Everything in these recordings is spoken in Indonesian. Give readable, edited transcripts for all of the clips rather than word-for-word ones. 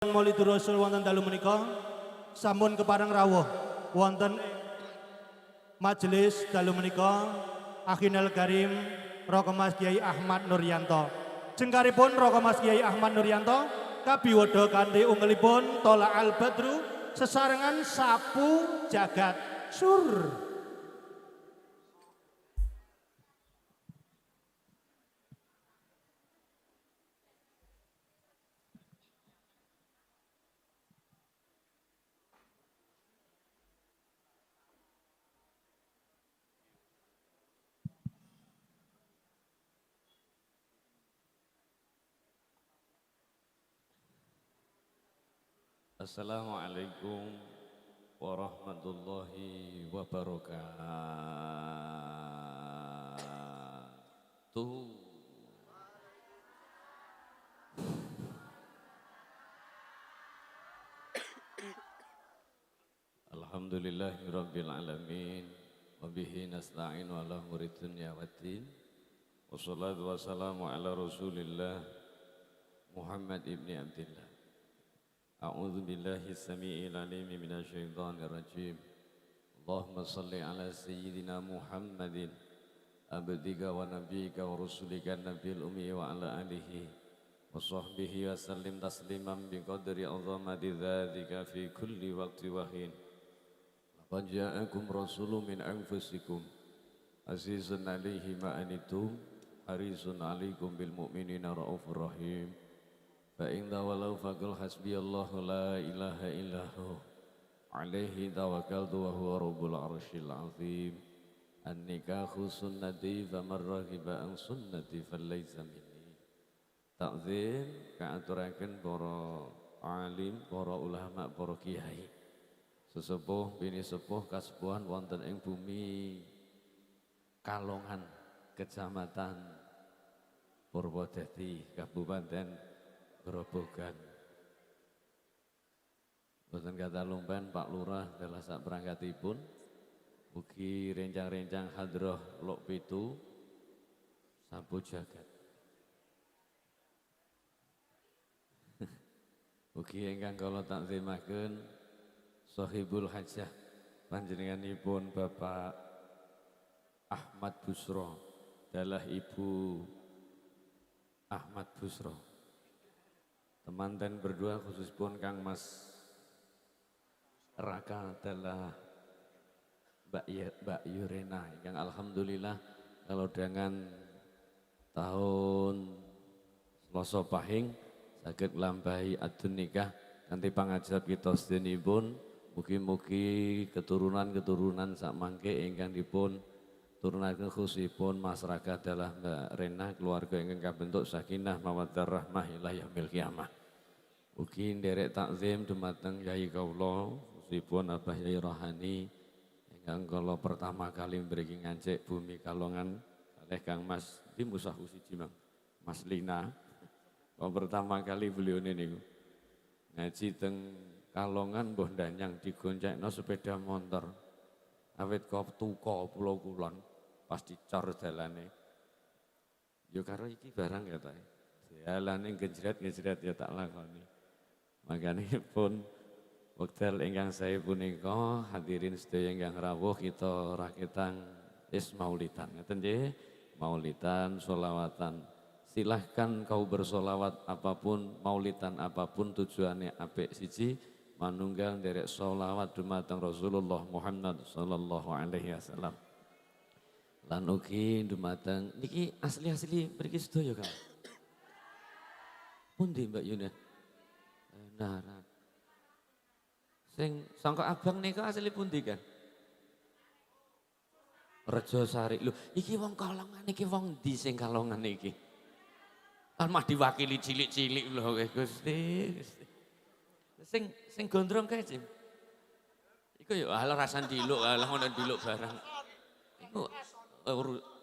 Maulidur Rasul wonten dalu menika sampun kepareng rawuh wonten majelis dalu menika Akhinal Karim Rokomas Kiai Ahmad Nuryanto. Jengkaripun Rokomas Kiai Ahmad Nuryanto kabiwada kanthi ungelipun Tola Al Badru sesarengan sapu jagat sur. Assalamualaikum warahmatullahi wabarakatuh. Alhamdulillahirabbil alamin wa bihi nasta'in wa ala umuri dunya waddin. Wassalatu wassalamu ala Rasulillah Muhammad ibni Abdillah. A'udzu billahi as-sami'il 'alim minasy syaithanir rajim. Allahumma shalli ala sayyidina Muhammadin abdika wa nabiyyika wa rasulika nabiyil ummi wa ala alihi wa sahbihi wa sallim tasliman bi qadri 'azamati dzatika fi kulli waqti wa hin. Laqad ja'akum rasulun min anfusikum azizun 'alaihi ma anittum harisun 'alaikum bil mu'minina raufur rahim. Fa'in tawallaw faqul hasbiyallahu la ilaha illahu alaihi tawakkaltu wa huwa rabbul arsyil azim. An-nikahu sunnati faman raghiba an sunnati falaysa minni. Takzim kaaturaken para alim, para ulama, para kiai. Sesepuh bini sepuh kasepuhan wonten ing bumi Kalongan, Kecamatan Purwodadi, Kabupaten Grobogan. Boten kata lumpen Pak Lurah adalah sak perangkatipun. Mugi rencang-rencang hadroh lok pitu sapu jagat. Mugi ingkang kula takzimaken Sohibul Hajah panjenenganipun Bapak Ahmad Busro adalah Ibu Ahmad Busro. Temanten berdua khususpun Kang Mas Raka adalah Mbak Yurena yang alhamdulillah kalau dengan tahun Selasa Pahing saged nglampahi adun nikah kanthi pangajab kita sedheripun mugi-mugi keturunan-keturunan sak mangke ingkang dipun turunaken khususipun Mas Raka adalah Mbak Rena keluarga ingkang kabentuk sakinah mawaddah rahmah ila yaumil qiyamah. Ugi nderek takzim dumateng Yai kawula khususipun Abah Yai Rohani ingkang kala pertama kali mriki ngancik bumi Kalongan kalih Kang Mas di Musahu siji Mang Mas Lina. Pertama kali beliau niku ngaji teng Kalongan mbah ndanyang digoncengno sepeda motor. Awit kok tuka Pulau Kulon pas dicor dalane. Yo karo iki barang ya ta. Dalane gejret-gejret ya tak lakoni. Makanya pun wekdal ingkang saya punika hadirin sedaya ingkang rawuh kita rakitan maulidan. Ngeten nggih, maulidan, sholawatan. Silahkan kau bersolawat apapun, maulidan apapun tujuannya apik siji manunggal nderek sholawat dumateng Rasulullah Muhammad sallallahu alaihi wasallam. Lan ugi dumateng niki asli-asli mriki sedaya Kang. Pundi Mbak Yuna? Naran. Sing sangka abang nika asli pundi kan? Rejo Sari. Lho, iki wong Kalongan iki wong ndi sing Kalongan iki? Mah diwakili cilik-cilik lho Gusti. Sing gondrong kae, Cim. Iku ya ala rasan diluk, ala ngono diluk barang. Iku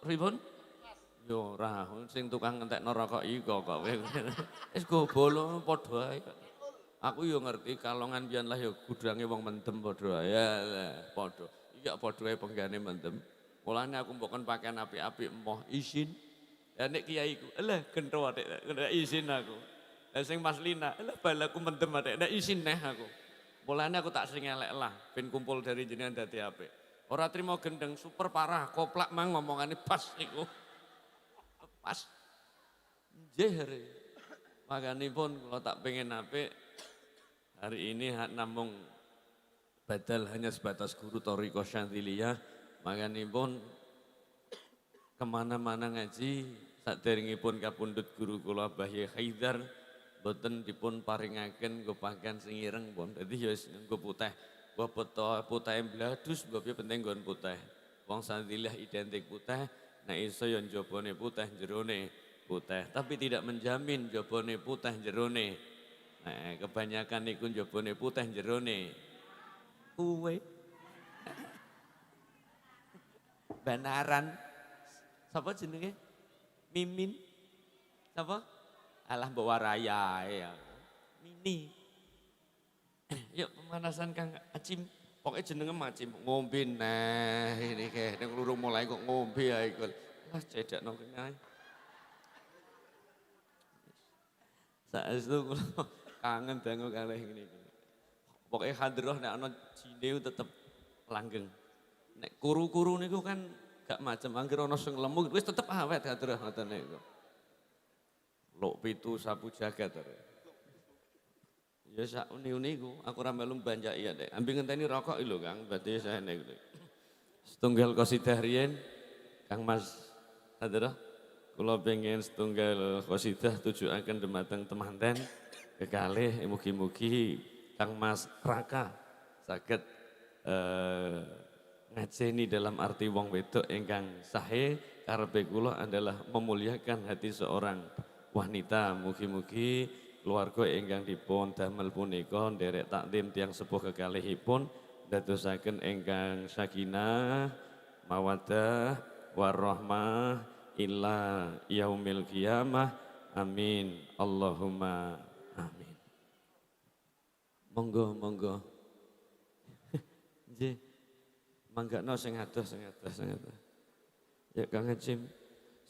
ribon? Yo ora, sing tukang ngentekno rokok iku kok. Wis gobolo padha ae. Aku yo ngerti Kalongan pian lah yo gudange wong mendem padha ae. Ya padha. Iki padha ae penggane mendem. Mulane aku mbok kon pakaian apik-apik emoh izin. Ya nek kiaiku, lha gentho izin aku. Sing Mas Lina, lah balaku mendem adek, nek isin neh aku. Mulane aku tak sing elek lah, ben kumpul dari jenengan dadi apik. Ora trimo gendeng, super parah, koplak mang ngomongane pas iku. Pas. Nggih. Makanipun kalau tak pengen apik, hari ini namung badal hanya sebatas guru Thariqah Syadziliyah, makanipun kemana-mana ngaji, saderengipun kapundhut guru kula Mbah Yai Haidar, boten dipun paringaken nggo pakaian sing ireng pun. Dadi ya wis nggo putih. Mbah putih bladus, mbah piye penting nggon putih. Wong Syadziliyah identik putih, nek iso ya njabane putih jerone putih, tapi tidak menjamin njabane putih jerone. Nah, kebanyakan niku njabane putih jerone kuwe. Banaran. Sapa jenenge? Mimin. Sapa? Alah mbok waraya ya. Mini. Yuk pemanasan Kang Acim. Pokoknya jenenge Macim ngombe nah ini kayak ning lurung mulai kok ngombe ae kok. Wah cedak nang kene. Saestu kula kangen dangu kalih ngene iki. Pokoke hadroh nek ana jine tetep langgeng. Nek kuru-kuru niku kan gak macem anggere ana sing lemu wis tetep awet hadroh ngoten niku. Lok pitu sapu jagat. Ya sak uni-uni ku aku ora melu banjaki ya Dek. Ambil ngenteni rokok lho Kang, berarti saya nek. Setunggal qasidah riyen Kang Mas Hadroh kula pengen setunggal qasidah tujuaken dumateng temanten kekalih mugi-mugi Kang Mas Raka saged ngajeni dalam arti wong wedok ingkang sahe karepe kula adalah memuliakan hati seorang wanita. Mugi-mugi keluarga ingkang dipun damel punika nderek takdim tiang sepuh kekalihipun dadosaken ingkang sakinah mawaddah warahmah illa yaumil qiyamah. Amin. Allahumma amin. Monggo monggo. Nggih. Manggakno sing adoh. Ya Kang Acim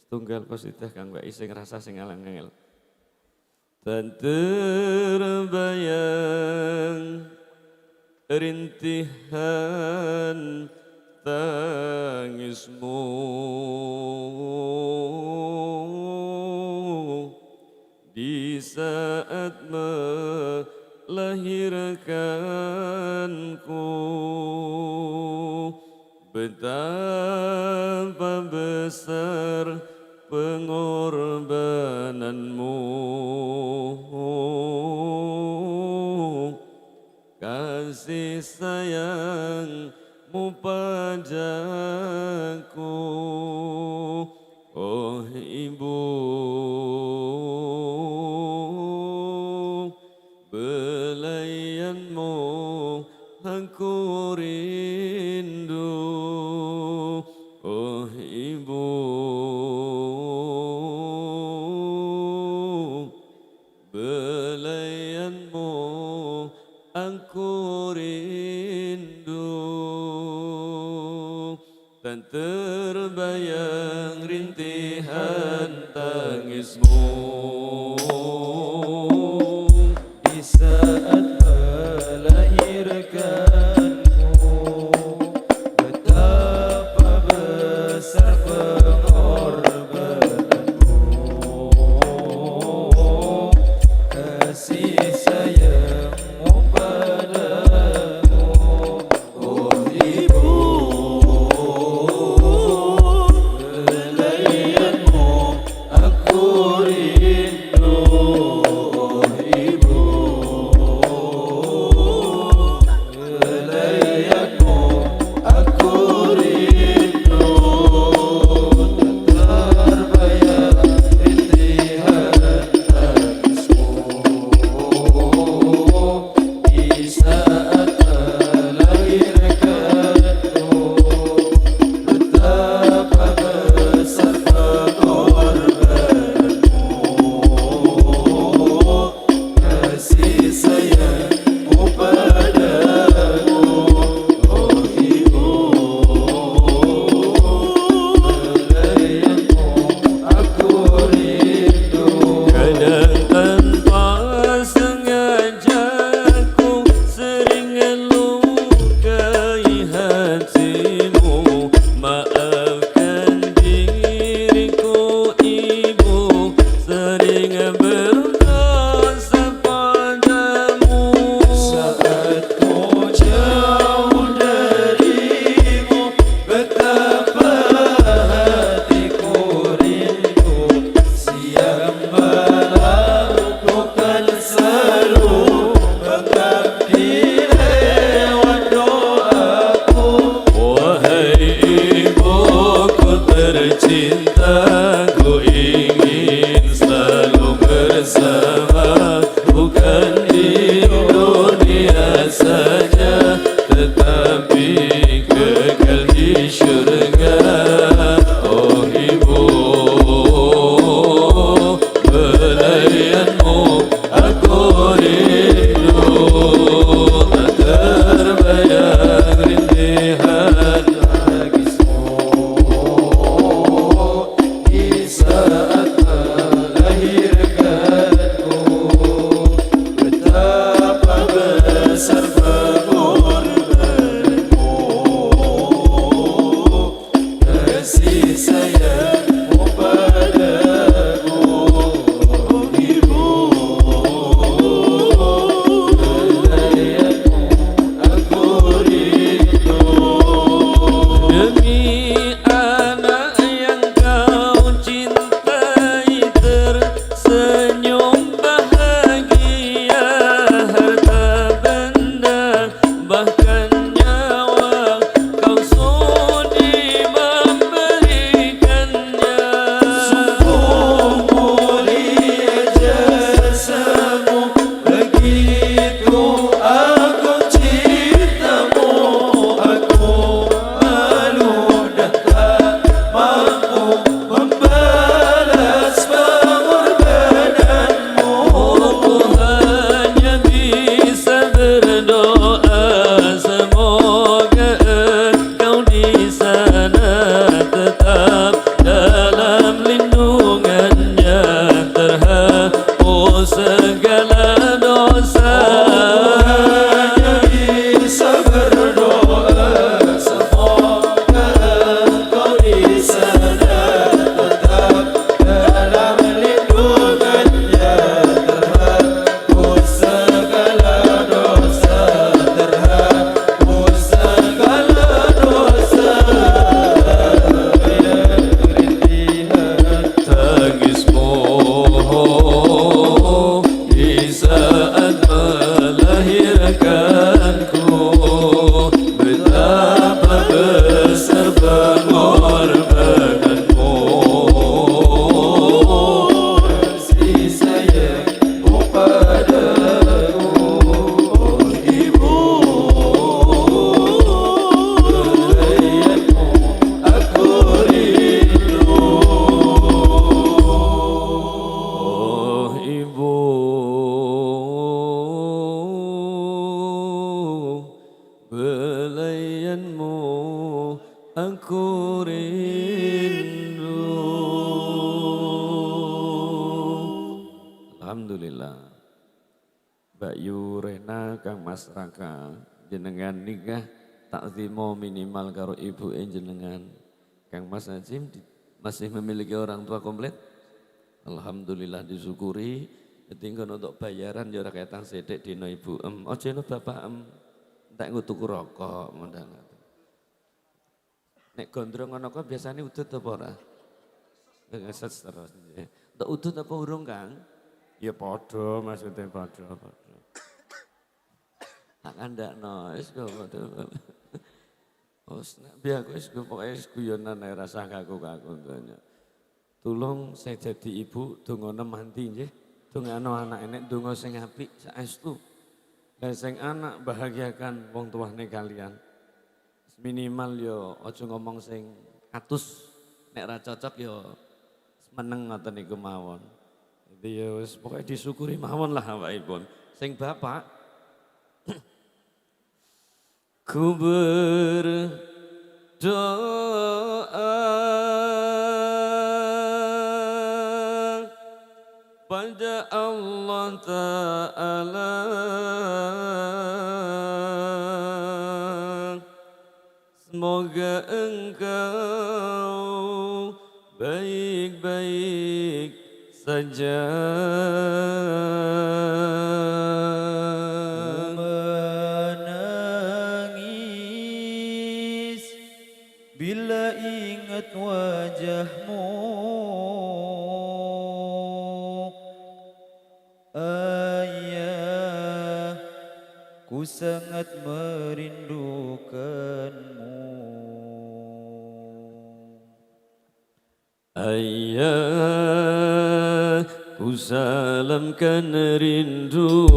setunggal qasidah Kang Mbak sing rasa sing alang-angel. Dan terbayang rintihan tangismu di saat melahirkanku. Betapa besar pengorbananmu, kasih sayangmu padaku, oh ibu. Belayanmu aku rindu, oh ibu. Belayanmu aku rindu, dan terbayang rintihan tangismu di saat melahirkanmu. Betapa besar pengorbananmu, kasih sayangmu padaku, oh ibu. Belayanmu aku rindu, oh ibu. bayangkanku betapa besar pengorbananmu, kasih sayangmu padaku, oh ibu, belayanmu aku rindu, oh ibu, belayanmu aku rindu. Alhamdulillah. Mbak Yurena Kang Mas Raka jenengan nikah takzimo minimal karo ibu jenengan. Kang Mas Najim masih memiliki orang tua komplit. Alhamdulillah disyukuri. Tinggal untuk bayaran ya ora ketang sithik dina ibu aja no bapak tak nggo tuku rokok mondang. Nek gondrong ana kok biasane udut apa ora? Ngeset terus. Tok udut apa urung, Kang? Ya padha maksudnya padha. Tak kandakno wis kok padha. Wes nek biar aku wis pokoke guyonan ae rasa kaku-kaku donya. Tulung saya jadi ibu donga nemanti nggih. Dongano anak enek donga sing apik saestu. Lah sing anak bahagiakan wong tuane kalian. Minimal yo aja ngomong sing atus, nek ra cocok yo meneng ngoten niku mawon. Jadi ya wis pokoke disyukuri mawon lah awakipun. Sing bapak ku berdoa pada Allah Ta'ala semoga engkau baik-baik saja. Menangis bila ingat wajahmu, ayah, ku sangat merindukanmu. Ayah, ku salamkan rindu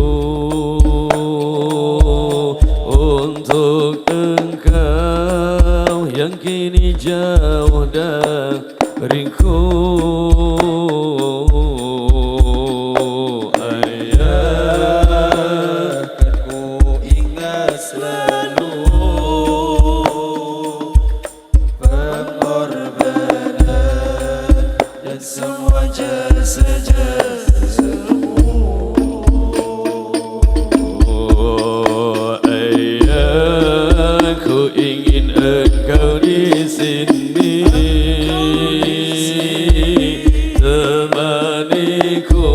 untuk engkau yang kini jauh dariku. Ayah, kan ku ingat selalu pengorbanan dan semua jasa-jasamu. Oh ayah, ku ingin engkau di sini temaniku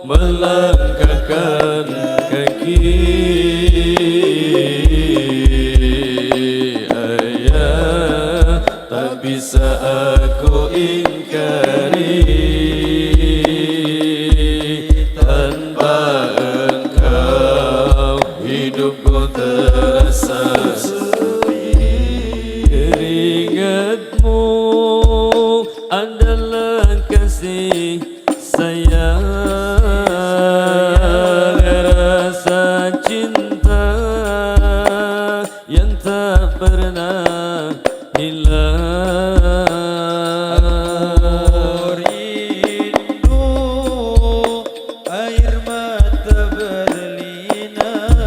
melangkahkan kaki. Ayah, tak bisa aku ingkari tanpa engkau hidupku terasa sepi. Keringatmu adalah kasih sayang, rasa cinta yang tak pernah hilang. Rindu air mata berlinang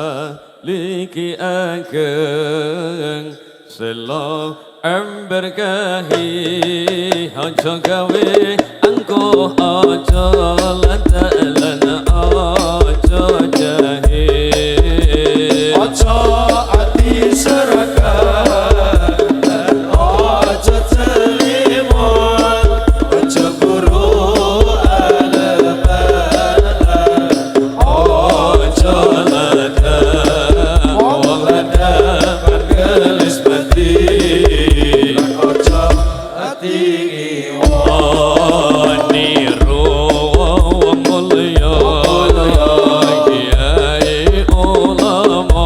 Maliki ageng Selo berkahi Ojo gawe angko ojo lantalan ojo jahil Ojo ati seraka dan ojo telimon Ojo buru alam-alam ojo lada wong lada gelis mati Ojo ati niru wong mulya kiai ulama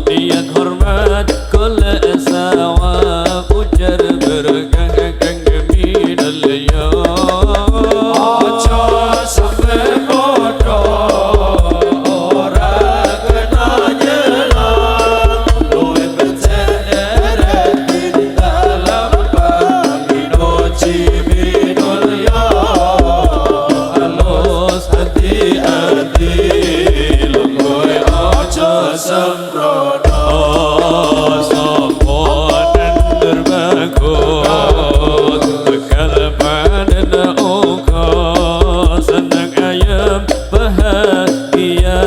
niat hormat kula sawab ujar berkah kang minalya Ojo sampe bodo ora kena nyelam Luwe becek di dalam Pangino ciminul ya Halus hati-hati Luwe ojo sembrono Soponan berbagus bekal panen oka senang ayam bahagia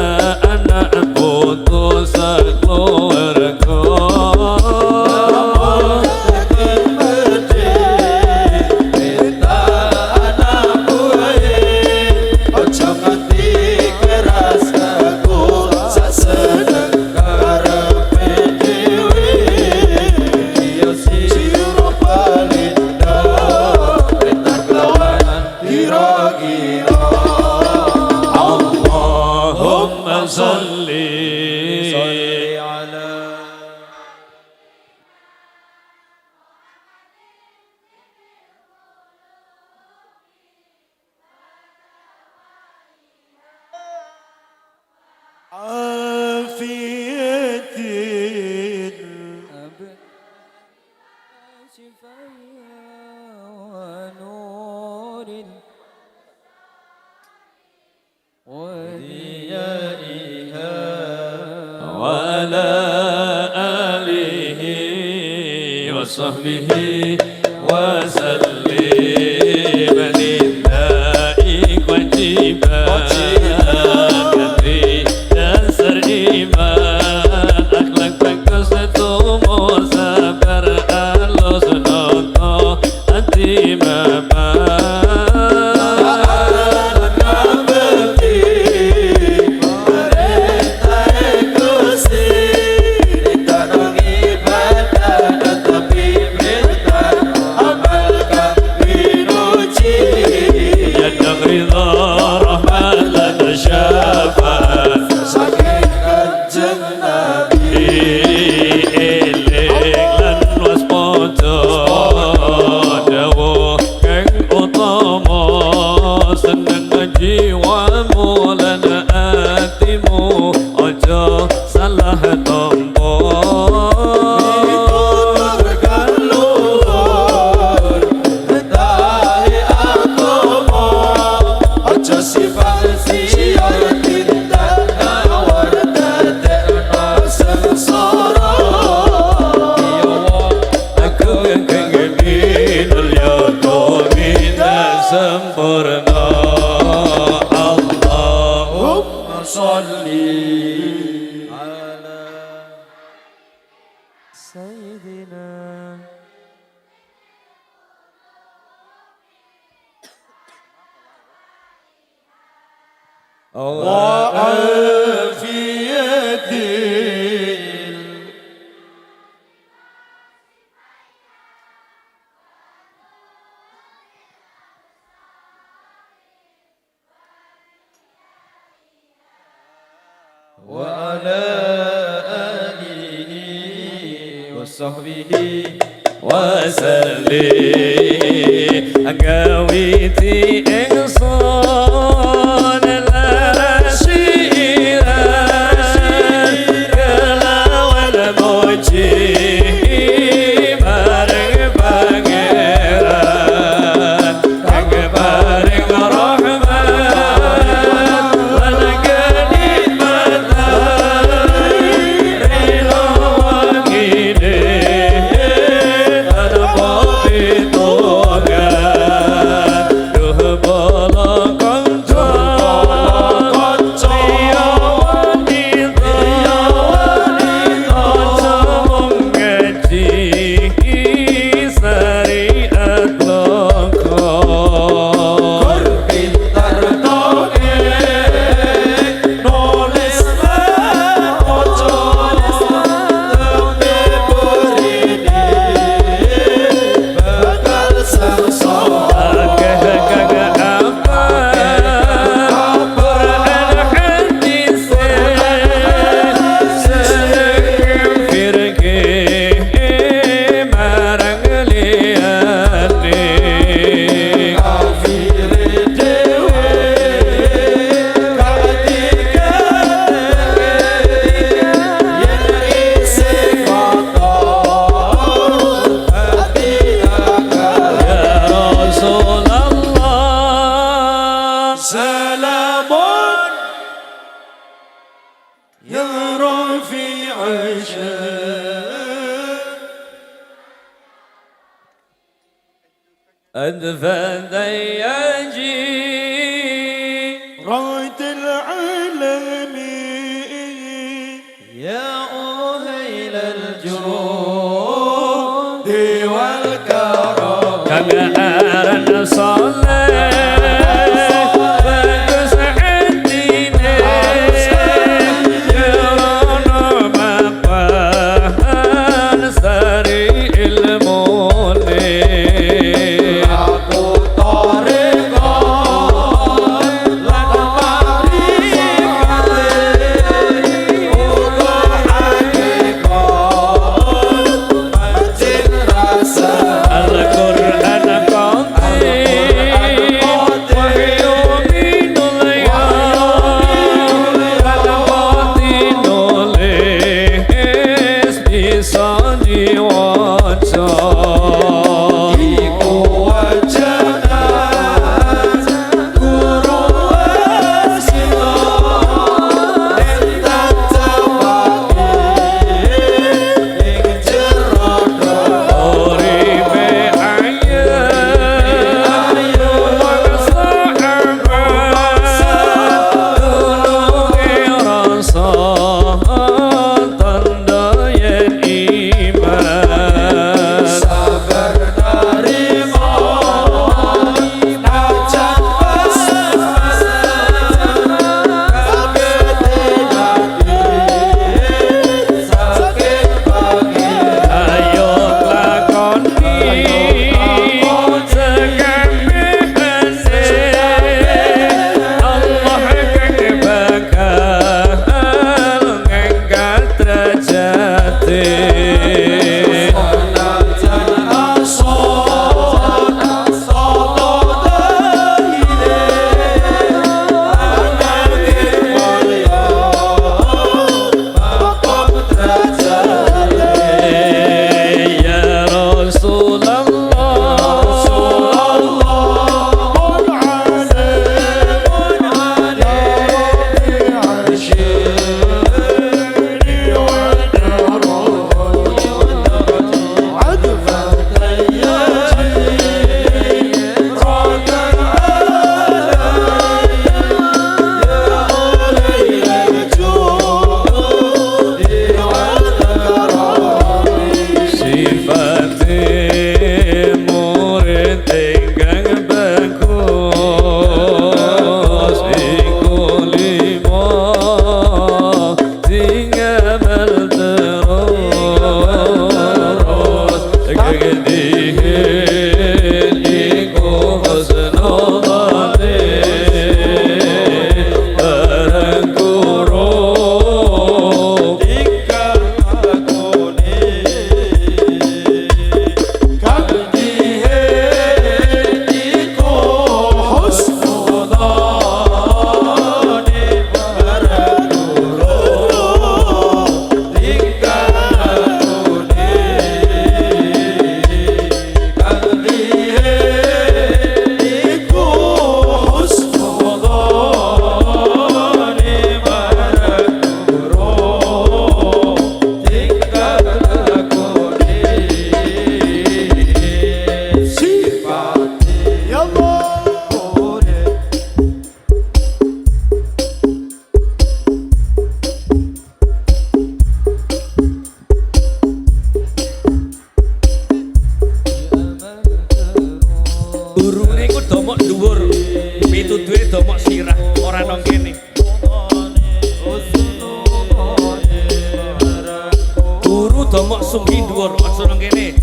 anak putus keluarga Ojo nganti keras aku sak seneng karepe dhewe Iyo sira palindo perintah kelawan kira-kira Allahumma salli ala عافية ونور وديائها وعلى آله وصحبه وسلم لله وجيبا كفي dasar iman akhlak bagus tumo sabar alus noto hati mama salah tombol sempurna Allahumma sholli ala Sayyidina وعافية وعلى آله وصحبه وسلم أقاويتي إنصان الأشيرة كلا والموجي بارك بغيران بارك رحمن والكلمة في عشاق أدفن يجي راية العالمين يا أهيل الجود والكرم كما أرن صلى domok sunggi dhuwur aja nang kene.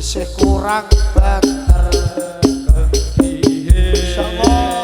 isih kurang banter insyaallah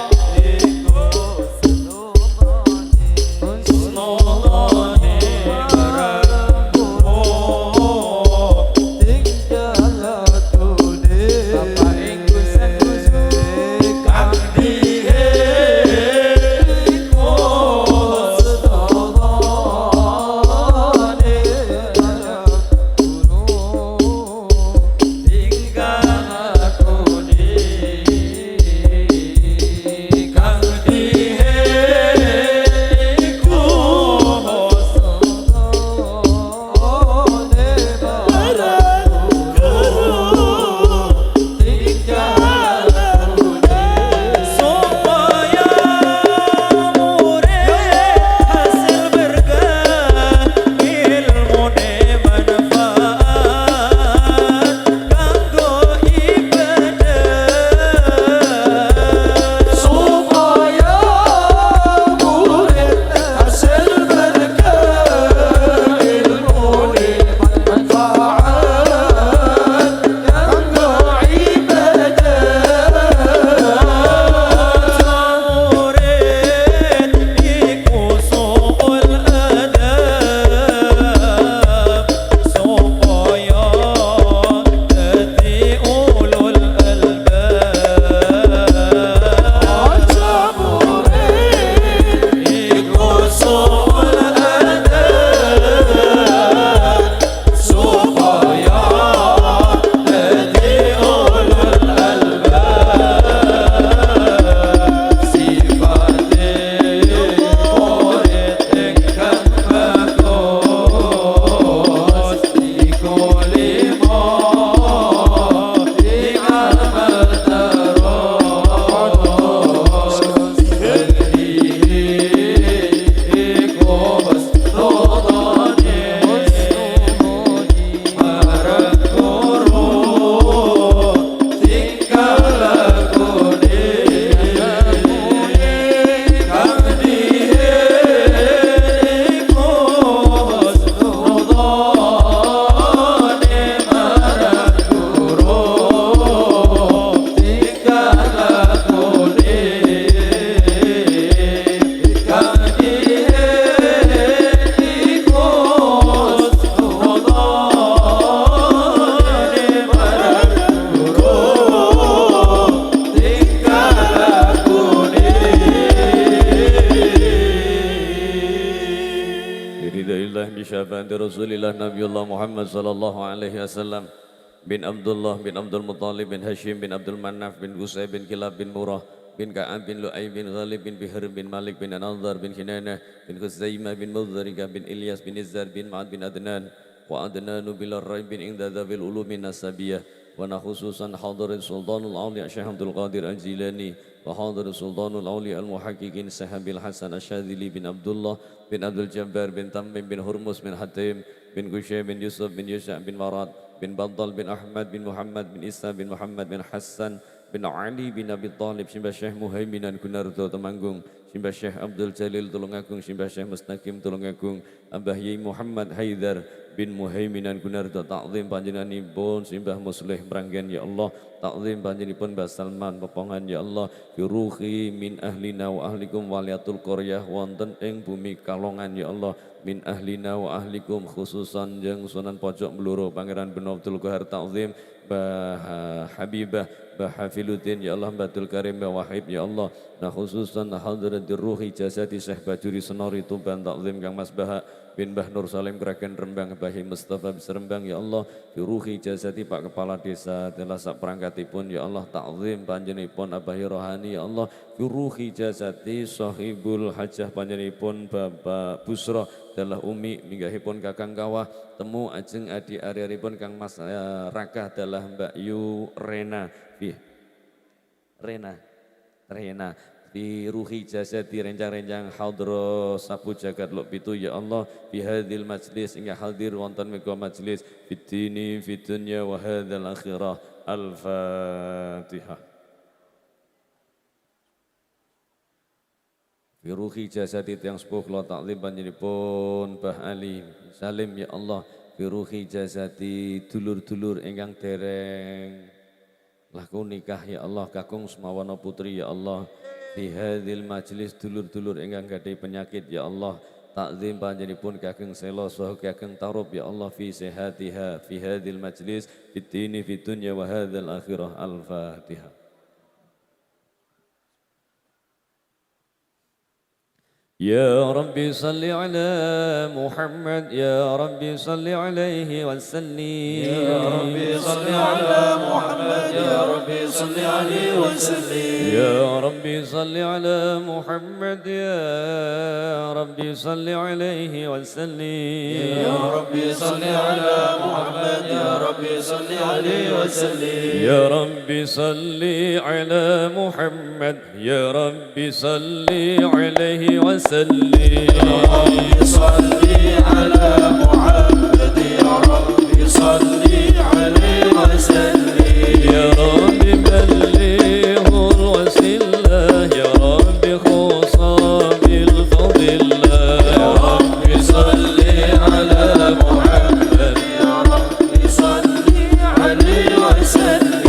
Rasulillah Nabiullah Muhammad sallallahu alaihi wasallam bin Abdullah bin Abdul Muttalib bin Hashim bin Abdul Manaf bin Qusay bin Kilab bin Murrah bin Ka'ab bin Lu'ay bin Ghalib bin Bihr bin Malik bin Anadhar bin Kinanah bin Khuzaimah bin Mudharika bin Ilyas bin Izzar bin Ma'ad bin Adnan wa Adnanu bil Raib bin Ingdada bil Ulumi Nasabiyah wa khususan hadirin Sultanul Awliya Syekh Abdul Qadir Al-Jilani wa hadirin Sultanul Awliya Al-Muhaqqiqin Sahabil Hasan Asyadili bin Abdullah bin Abdul Jabbar bin Tammim bin Hurmus bin Hatim bin Qushay bin Yusuf bin Yusha bin Warad bin Badal bin Ahmad bin Muhammad bin Isa bin Muhammad bin Hassan bin Ali bin Abi Talib Simbah Syekh Muhaiminan Gunarto Temanggung Simbah Syekh Abdul Jalil Tulungagung Simbah Syekh Mustaqim Tulungagung Abah Yai Muhammad Haidar bin Muhaiminan Gunarto Ta'zim panjenenganipun Simbah Muslih Meranggen ya Allah Ta'zim panjenenganipun Mbah Salman Pepongan ya Allah Yuruhi min ahlina wa ahlikum waliatul qaryah wonten ing bumi Kalongan ya Allah min ahlina wa ahlikum khususan jeung Sunan Pojok Bluro Pangeran bin Abdul Qahar Ta'zim Bah Habibah Bah Hafiluddin ya Allah Batul Karim Bah Wahib ya Allah nah khususan hadratir ruhi jasadi Syekh Bajuri Senori Tuban Ta'zim Kang Mas Baha bin Mbah Nur Salim Kraken Rembang Bahi Mustafa Serembang ya Allah Yuruhi jasati Pak Kepala Desa telah sak perangkatipun ya Allah ta'zim panjenenganipun Abahi Rohani ya Allah Yuruhi jasati Sahibul Hajah panjenenganipun Bapak Busro telah Umi minggahipun Kakang Kawah temu ajeng adi ari-aripun Kang Mas Rakah telah Mbak Yu Rena Rena di ruhi jasadi rencang-rencang hadro sapu jagat lok pitu ya Allah bihadil majlis hingga hadir wonten mega majlis fitini fitunya wa hadzal akhirah al-fatihah fi ruhi jasadi tiang sepuh kula taklim panjenenganipun Bah Ali Salim ya Allah firuhi jasati dulur-dulur ingkang dereng laku nikah ya Allah kakung semawana putri ya Allah fi hadzal majlis dulur-dulur ingkang gadai penyakit ya Allah takzim panjenipun kakung selo saha kakung tarub ya Allah fi sehatiha fi hadzal majlis fid dini fid dunya wa hadzal akhirah al-fatihah. يا ربي صل على محمد يا ربي صل عليه وسلم يا ربي صل على محمد يا ربي صل عليه وسلم يا ربي صل على محمد يا ربي صل عليه وسلم يا ربي صل على محمد يا ربي صل عليه وسلم يا ربي صل على محمد يا ربي صل عليه وسلم يا ربي صل على محمد يا ربي صل عليه وسلم يا رب بلغه الوسيلة يا رب خصا بالفضل يا ربي صل على محمد يا ربي صل عليه وسلم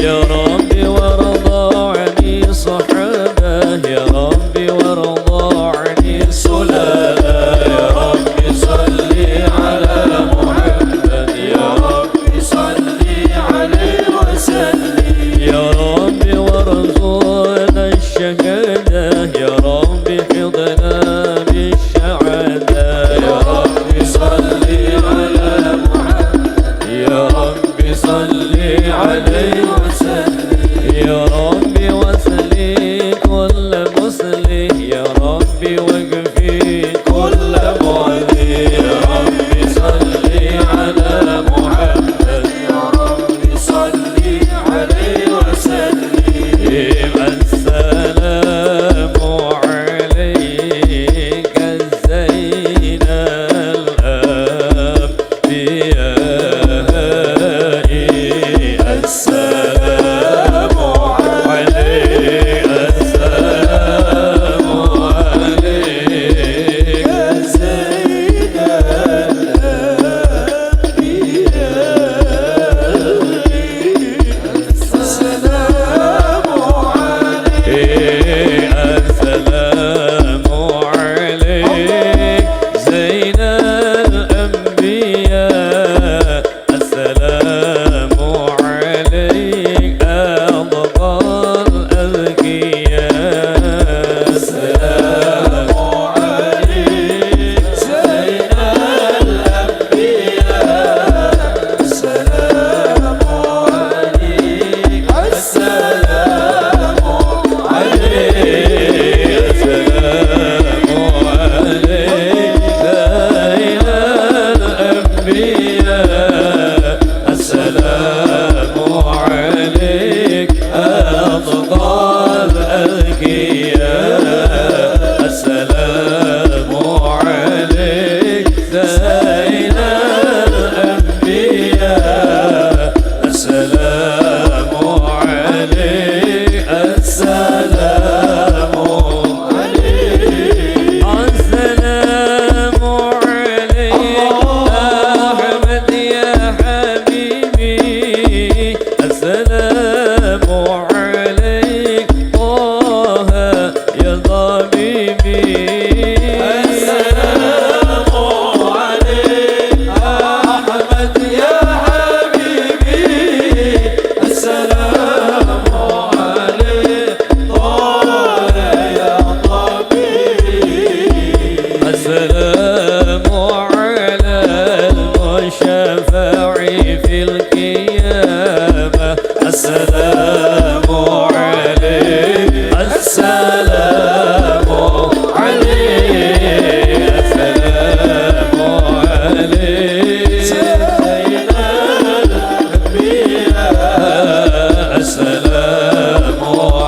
يا رب وارضى عن الصحابة يا رب وارضى عن السلالة يا ربي صل على محمد يا ربي صل عليه وسلم يا رب وارزقنا الشهادة يا رب حضنا بالشهادة يا ربي صل على محمد يا رب صل عليه وسلم يا رب وسلم كل مسلم يا رب واكفي كل معذي يا ربي صل على محمد يا ربي صل عليه وسلم السلام عليك زين الأنبياء السلام عليك السلام عليك زين الأنبياء السلام عليك السلام عليك زين الأنبياء السلام عليك أفضل الأذكياء السلام عليك زين الأنبياء السلام عليك السلام عليك السلام عليك زين الأنبياء السلام عليك أفضل الأذكياء السلام عليك زين الأنبياء السلام عليك السلام عليك السلام عليك أحمد يا حبيبي السلام عليك طه يا طبيبي السلام عليك أحمد يا حبيبي السلام عليك طه يا طبيبي السلام على المشفع في القيامة السلام عليك السلام عليك السلام عليك سيدنا الأنبياء السلام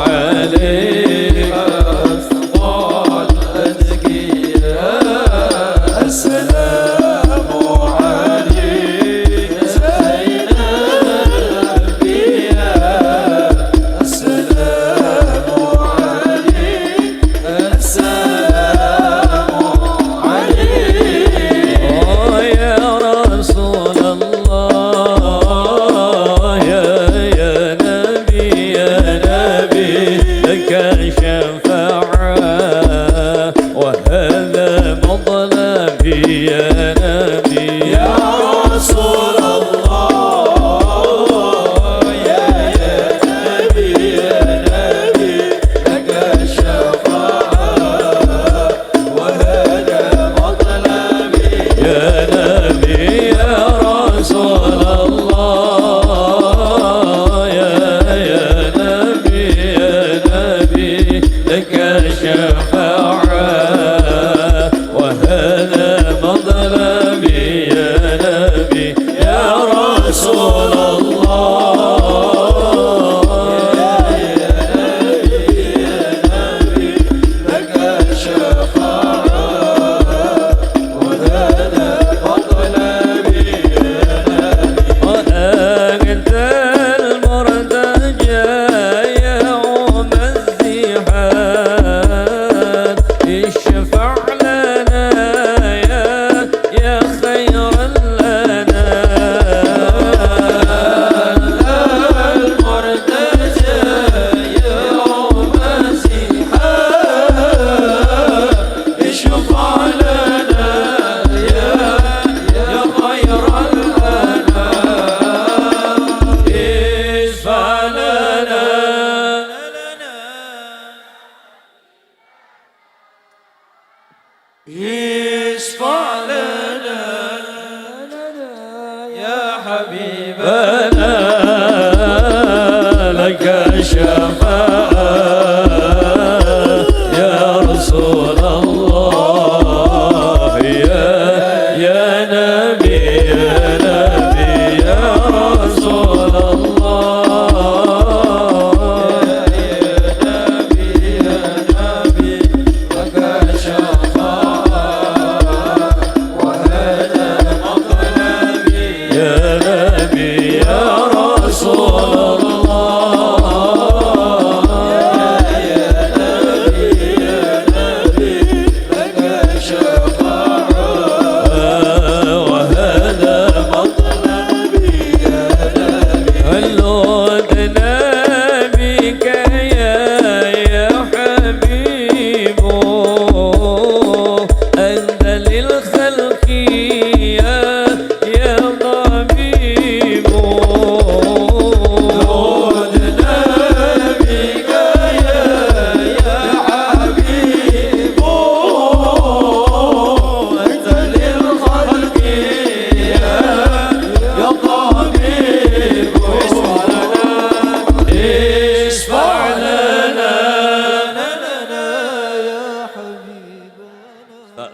عليك أفضل الأذكياء السلام عليك سيدنا الأنبياء لك شفاعة يا رسول الله يا نبي يا رسول الله يا نبي لك شفاعة وهذا مطلبي يا نبي يا رسول الله يا نبي لك شفاعة وهذا مطلبي يا نبي هلودنا بك يا حبيب أنت للخلق يا طبيب هلودنا بك يا حبيب أنت للخلق يا طبيب اشفع لنا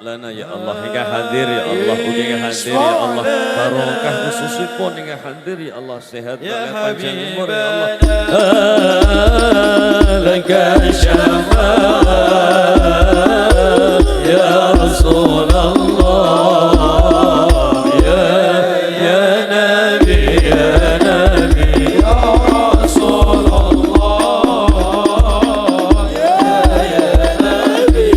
lana ya Allah hingga hadir ya Allah hingga hadir ya Allah barokah khususipun hingga hadir ya Allah sehat panjang umur ya Allah laka syafa'ah ya Rasulullah ya Nabi ya Rasulullah ya Nabi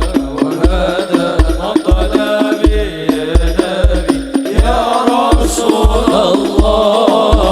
وهذا مطلبي يا نبي يا رسول الله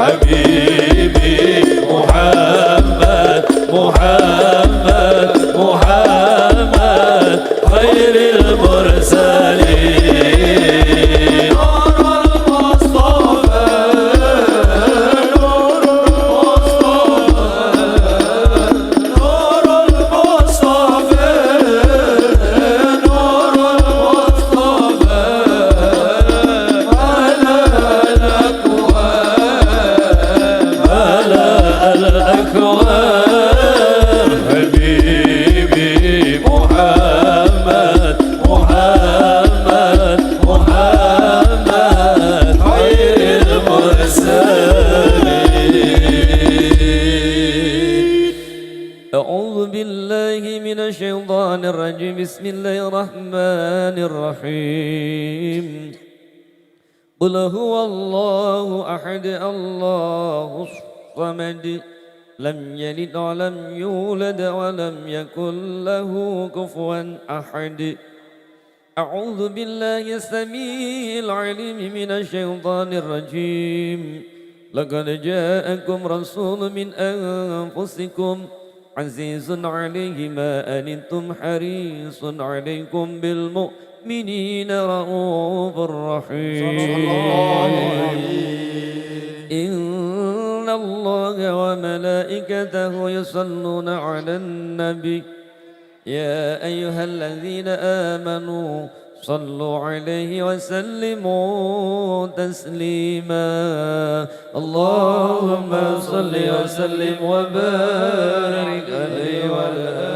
حبيبي محمد محمد محمد خير المرسلين نور المصطفى نور المصطفى نور المصطفى نور المصطفى الأكوان حبيبي محمد محمد محمد خير المرسلين أعوذ بالله من الشيطان الرجيم بسم الله الرحمن الرحيم قل هو الله أحد الله الصمد لم يلد ولم يولد ولم يكن له كفوا أحد أعوذ بالله السميع العليم من الشيطان الرجيم لقد جاءكم رسول من أنفسكم عزيز عليه ما أنتم حريص عليكم بالمؤمنين رؤوف رحيم إن الله وملائكته يصلون على النبي يا أيها الذين آمنوا صلوا عليه وسلموا تسليما اللهم صل وسلم وبارك عليه وعلى